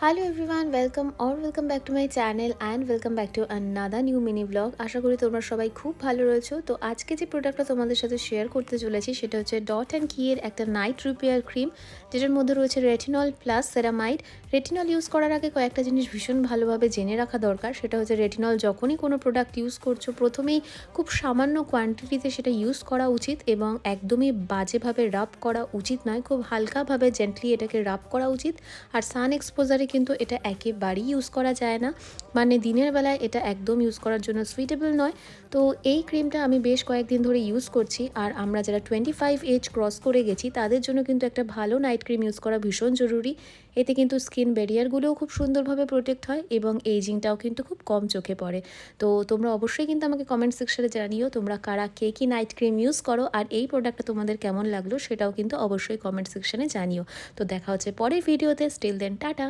Hello everyone, welcome back to my channel and welcome back to another new mini blog. আশা করি তোমরা সবাই খুব ভালো রয়েছো। তো আজকে যে প্রোডাক্টটা তোমাদের সাথে শেয়ার করতে চলেছি সেটা হচ্ছে ডট অ্যান্ড কি এর একটা নাইট রিপেয়ার ক্রিম, যেটার মধ্যে রয়েছে retinol plus ceramide. Retinol use করার আগে কয়েকটা জিনিস ভীষণ ভালোভাবে জেনে রাখা দরকার। সেটা হচ্ছে রেটিনল যখনই কোনো প্রোডাক্ট ইউজ করছো প্রথমেই খুব সামান্য কোয়ান্টিটিতে সেটা ইউজ করা উচিত এবং একদমই বাজেভাবে রাব করা উচিত নয়, খুব হালকাভাবে জেন্টলি এটাকে রাব করা উচিত। আর সান এক্সপোজারে কিন্তু এটা একেবারেই ইউজ করা যায় না, মানে দিনের বেলায় এটা একদম ইউজ করার জন্য সুইটেবল নয়। তো এই ক্রিমটা আমি বেশ কয়েকদিন ধরে ইউজ করছি, আর আমরা যারা 25 এজ ক্রস করে গেছি তাদের জন্য কিন্তু একটা ভালো নাইট ক্রিম ইউজ করা ভীষণ জরুরি। এতে কিন্তু স্কিন ব্যারিয়ারগুলোও খুব সুন্দরভাবে প্রোটেক্ট হয় এবং এইজিংটাও কিন্তু খুব কম চোখে পড়ে। তো তোমরা অবশ্যই কিন্তু আমাকে কমেন্ট সেকশনে জানিও তোমরা কারা কে কি নাইট ক্রিম ইউজ করো, আর এই প্রোডাক্টটা তোমাদের কেমন লাগলো সেটাও কিন্তু অবশ্যই কমেন্ট সেকশনে জানিও। তো দেখা হচ্ছে পরের ভিডিওতে। Still then tata.